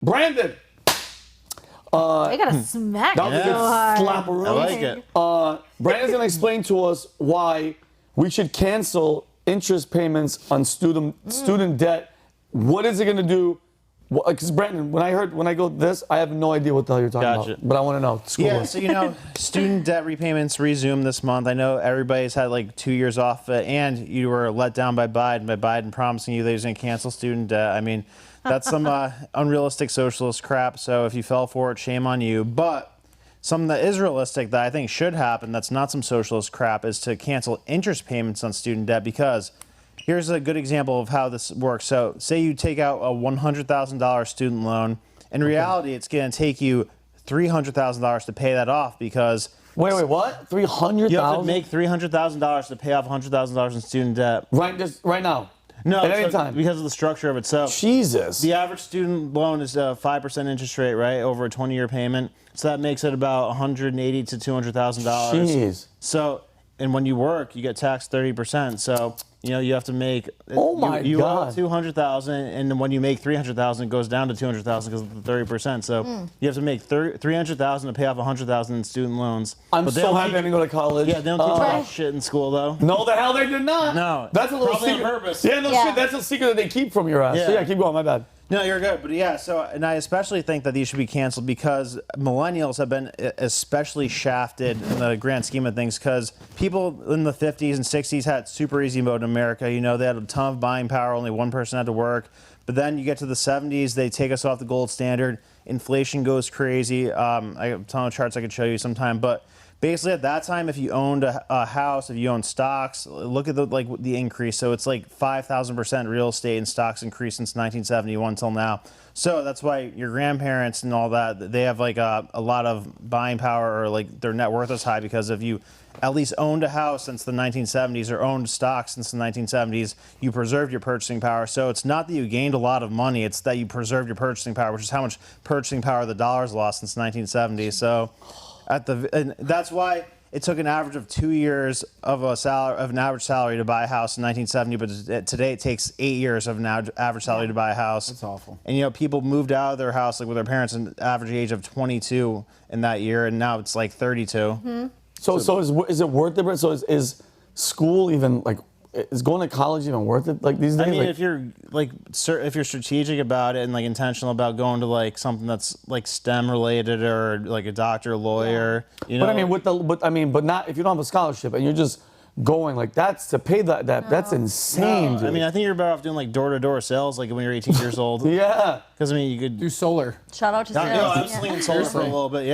Brandon. I gotta smack That was a so good hard. slap of I like it. Brandon's going to explain to us why we should cancel interest payments on student debt. What is it going to do? Because Brandon, when I go this, I have no idea what the hell you're talking about. But I want to know. Yeah, so student debt repayments resume this month. I know everybody's had like 2 years off, and you were let down by Biden promising you that he was going to cancel student debt. I mean, that's some unrealistic socialist crap. So if you fell for it, shame on you. But something that is realistic that I think should happen, that's not some socialist crap, is to cancel interest payments on student debt, because here's a good example of how this works. So say you take out a $100,000 student loan. In reality, it's going to take you $300,000 to pay that off, because Wait, what? 300,000? you have to make $300,000 to pay off $100,000 in student debt. Right now? No, At any time? because of the structure of it. So Jesus. the average student loan is a 5% interest rate, right, over a 20-year payment. So that makes it about $180,000 to $200,000. Jeez. So, and when you work, you get taxed 30%. So, you have to make. Oh my you God. owe $200,000, and then when you make $300,000, it goes down to $200,000 because of the 30%. So you have to make $300,000 to pay off $100,000 in student loans. I'm so happy I didn't go to college. Yeah, they don't teach that shit in school, though. No, the hell they did not. No. That's a little Probably on secret. purpose. Yeah, no shit. That's a secret that they keep from your ass. So yeah, keep going. My bad. No, you're good. But yeah, and I especially think that these should be canceled because millennials have been especially shafted in the grand scheme of things, because people in the 50s and 60s had super easy mode in America. They had a ton of buying power. Only one person had to work. But then you get to the 70s, they take us off the gold standard. Inflation goes crazy. I have a ton of charts I could show you sometime. But basically, at that time, if you owned a house, if you owned stocks, look at the increase. So it's like 5,000% real estate and stocks increased since 1971 till now. So that's why your grandparents and all that, they have like a lot of buying power, or like their net worth is high, because if you at least owned a house since the 1970s or owned stocks since the 1970s, you preserved your purchasing power. So it's not that you gained a lot of money, it's that you preserved your purchasing power, which is how much purchasing power the dollar's lost since 1970. So and that's why it took an average of 2 years of an average salary to buy a house in 1970, but today it takes 8 years of an average salary to buy a house. That's awful. And people moved out of their house with their parents at an average age of 22 in that year, and now it's like 32. Mm-hmm. So is it worth it? So is school even is going to college even worth it these days? I mean, if you're strategic about it and intentional about going to something that's STEM related, or a doctor, lawyer, But I mean, but not if you don't have a scholarship and you're just going that's to pay that's insane. Dude. I mean, I think you're better off doing door-to-door sales when you're 18 years old. Yeah. Because you could do solar. Shout out to sales. I'm slinging solar for a little bit.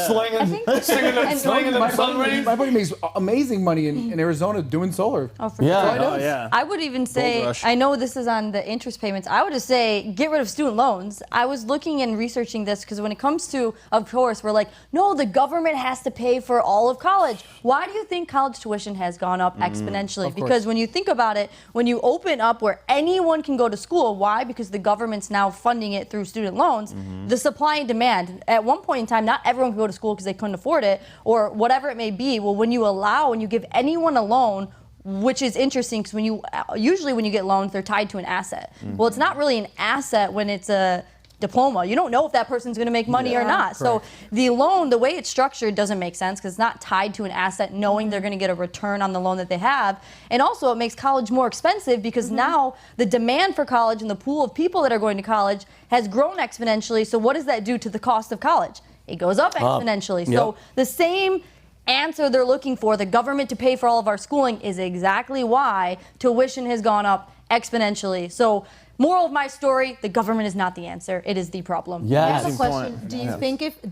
Slinging the sun rays. My buddy makes amazing money in Arizona doing solar. Oh, for Yeah. sure. Oh, yeah. I would even say, rush. I know this is on the interest payments, I would just say get rid of student loans. I was looking and researching this because when it comes to, of course, we're no, the government has to pay for all of college. Why do you think college tuition has gone up exponentially? Because when you think about it, when you open up where anyone can go to school, why? Because the government's now funding it through student loans. The supply and demand. At one point in time, not everyone could go to school because they couldn't afford it, or whatever it may be. Well, when you give anyone a loan, which is interesting because usually when you get loans, they're tied to an asset. Well, it's not really an asset when it's a diploma. You don't know if that person's going to make money or not. Correct. So the loan, the way it's structured, doesn't make sense because it's not tied to an asset, knowing they're going to get a return on the loan that they have. And also it makes college more expensive because now the demand for college and the pool of people that are going to college has grown exponentially. So what does that do to the cost of college? It goes up exponentially. So the same answer they're looking for, the government to pay for all of our schooling, is exactly why tuition has gone up exponentially. So moral of my story, the government is not the answer. It is the problem. Yeah. I have a question. Do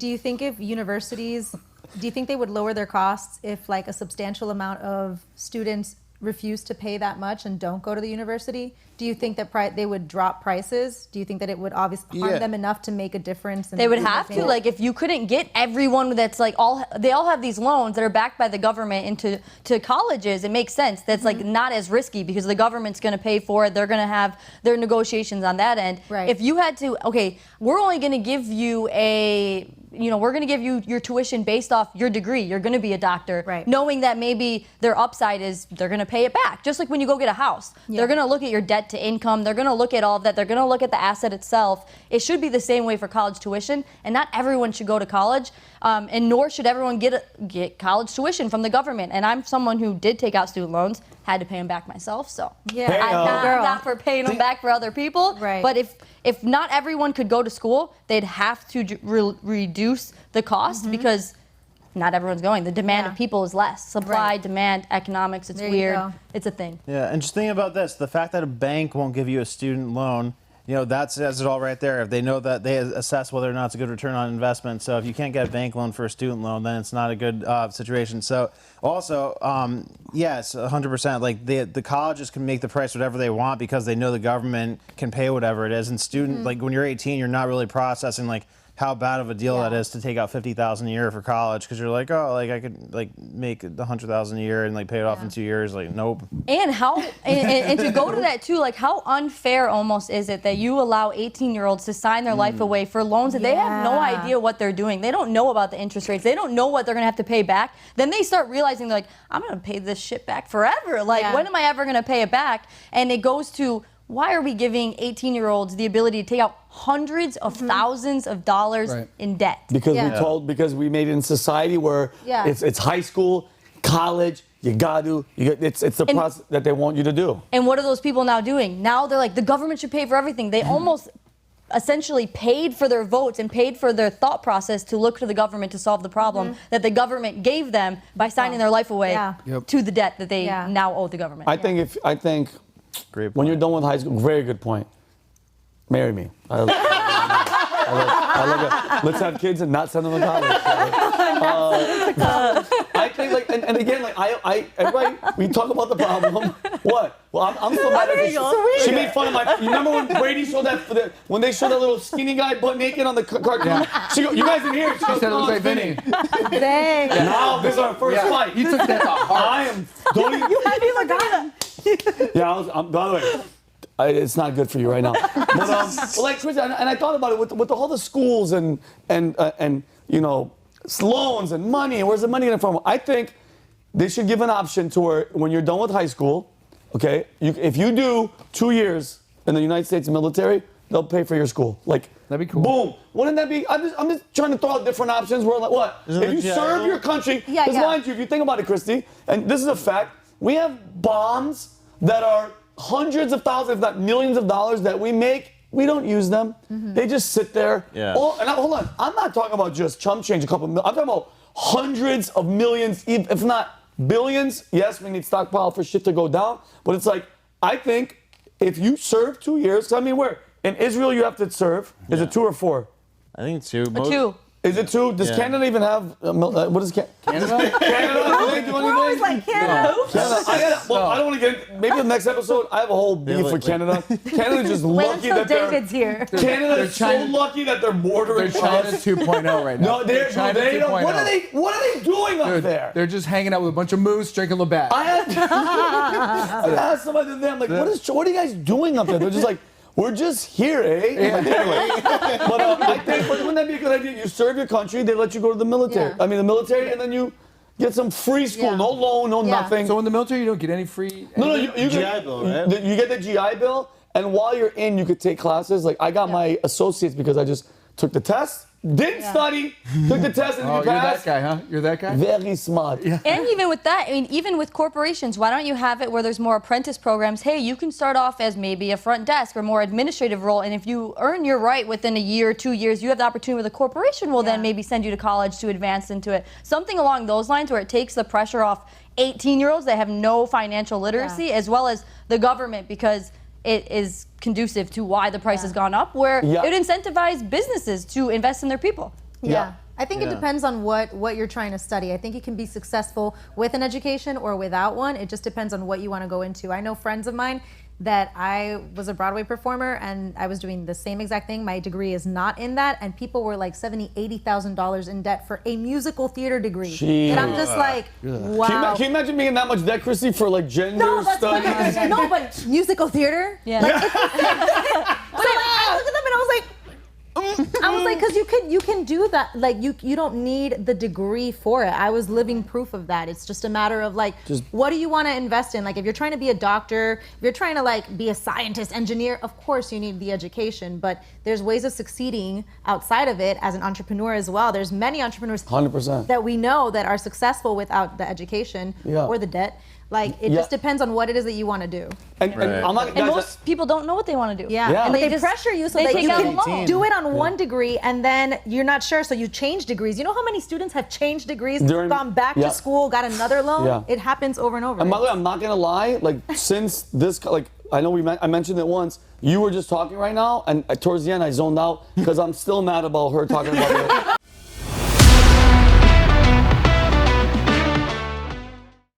you think if universities, do you think they would lower their costs if a substantial amount of students refuse to pay that much and don't go to the university? Do you think that they would drop prices? Do you think that it would obviously harm them enough to make a difference? They would have to. If you couldn't get everyone that's they all have these loans that are backed by the government into colleges, it makes sense. That's not as risky because the government's going to pay for it. They're going to have their negotiations on that end. Right. If you had to, okay, we're only going to give you a we're going to give you your tuition based off your degree. You're going to be a doctor, Right. knowing that maybe their upside is they're going to pay it back. Just like when you go get a house, they're going to look at your debt to income. They're going to look at all of that. They're going to look at the asset itself. It should be the same way for college tuition, and not everyone should go to college, and nor should everyone get college tuition from the government. And I'm someone who did take out student loans, had to pay them back myself, so Yeah. Hey, I'm not for paying them back for other people. Right. But if not everyone could go to school, they'd have to reduce the cost because not everyone's going. The demand of people is less. Supply, Right. demand, economics, it's There you weird. go. It's a thing. Yeah, and just think about this: the fact that a bank won't give you a student loan, that says it all right there. If they know that they assess whether or not it's a good return on investment. So if you can't get a bank loan for a student loan, then it's not a good situation. So also, yes, 100%. Like the colleges can make the price whatever they want because they know the government can pay whatever it is. And like when you're 18, you're not really processing like how bad of a deal that is to take out $50,000 a year for college because you're like, oh, like I could like make $100,000 a year and like pay it off in 2 years. Like, nope. And and to go to that too, like how unfair almost is it that you allow 18-year-olds to sign their life away for loans that they have no Yeah. idea what they're doing. They don't know about the interest rates. They don't know what they're gonna have to pay back. Then they start realizing they're like, I'm gonna pay this shit back forever. Like, Yeah. when am I ever gonna pay it back? And it goes to, why are we giving 18-year-olds the ability to take out hundreds of thousands of dollars Right. in debt? Because Yeah. because we made it in society where Yeah. it's high school, college, it's the And- process that they want you to do. And what are those people now doing? Now they're like, the government should pay for everything. They almost essentially paid for their votes and paid for their thought process to look to the government to solve the problem that the government gave them by signing their life away Yeah. Yep. to the debt that they Yeah. now owe the government. I think Great when point. you're done with high school, very good point. Marry me. I love it. Let's have kids and not send them to college. I think and again everybody we talk about the problem. What? Well, I'm so mad at this. She made fun of my. You remember when Brady showed when they showed that little skinny guy butt naked on the cartoon? Yeah. She goes, you guys in here. She goes, Said it "Come looks on, like Vinny. Dang. Now this is our first fight. He took that to heart. I am. Don't even, yeah, by the way. It's not good for you right now. But like Chris, and I thought about it with all the schools and loans and money. And where's the money going to come from? I think they should give an option to where when you're done with high school, okay, if you do 2 years in the United States military, they'll pay for your school. Like, That'd be cool. Boom. Wouldn't that be? I'm just trying to throw out different options. Where like what? Isn't If you it jail? serve your country, Yeah, because yeah. mind you, if you think about it, Christy, and this is a fact, we have bombs that are hundreds of thousands, if not millions of dollars that we make. We don't use them. They just sit there. Yeah. Hold on. I'm not talking about just chump change, a couple million. I'm talking about hundreds of millions, if not billions. Yes, we need stockpile for shit to go down. But it's like, I think if you serve 2 years, 'cause I mean, where? In Israel, you have to serve. Is it 2 or 4? I think it's 2. A 2. Is it 2? Does Yeah. Canada even have, what is Canada? Canada? Canada, do they do We're always anything? like, Canada. Canada, I don't want to get, maybe the next episode, I have a whole beef with Canada. Canada's just Wait lucky until that they're, David's here. Canada's so China- lucky that they're bordering They're China us. 2.0 right now. No, they're China they don't, 2.0. what are they doing up Dude, there? They're just hanging out with a bunch of moose, drinking Labatt. I asked somebody the other day, I'm like, what are you guys doing up there? They're just like, we're just here, eh? Like, anyway. But I think, wouldn't that be a good idea? You serve your country, they let you go to the military. Yeah. I mean, the military, and then you get some free school, Yeah. no loan, no Yeah. nothing. So in the military, you don't get any free. No, you GI get, Bill, right? you get the GI Bill, and while you're in, you could take classes. Like, I got my associates because I just took the test, didn't study, took the test, and Oh, you you're that passed. guy, huh? You're that guy? Very smart. Yeah. And even with that, I mean, even with corporations, why don't you have it where there's more apprentice programs? Hey, you can start off as maybe a front desk or more administrative role, and if you earn your right within a year, 2 years, you have the opportunity where the corporation will then Yeah. maybe send you to college to advance into it. Something along those lines where it takes the pressure off 18-year-olds that have no financial literacy, as well as the government, because it is conducive to why the price has gone up, where Yeah. it would incentivize businesses to invest in their people. Yeah. I think it Yeah. depends on what you're trying to study. I think you can be successful with an education or without one. It just depends on what you want to go into. I know friends of mine that I was a Broadway performer and I was doing the same exact thing. My degree is not in that, and people were like $70,000-$80,000 in debt for a musical theater degree. Jeez. And I'm just like, wow. Can you imagine being in that much debt, Christy, for like gender No, that's what studies? no, but musical theater. Yeah. Like, but I looked at them and I was like, I was like, because you can do that. Like you don't need the degree for it. I was living proof of that. It's just a matter of like, what do you want to invest in? Like if you're trying to be a doctor, if you're trying to like be a scientist, engineer, of course you need the education. But there's ways of succeeding outside of it as an entrepreneur as well. There's many entrepreneurs 100%. that we know that are successful without the education or the debt. Like it just depends on what it is that you want to do. And I'm not, And guys, most people don't know what they want to do. Yeah. And they they just- pressure you so they that take you out a can loan. do it on one degree and then you're not sure, so you change degrees. You know how many students have changed degrees, gone back to school, got another loan? Yeah. It happens over and over. And by the way, I'm not gonna lie. Like since this, like I know I mentioned it once. You were just talking right now, and towards the end I zoned out because I'm still mad about her talking about it.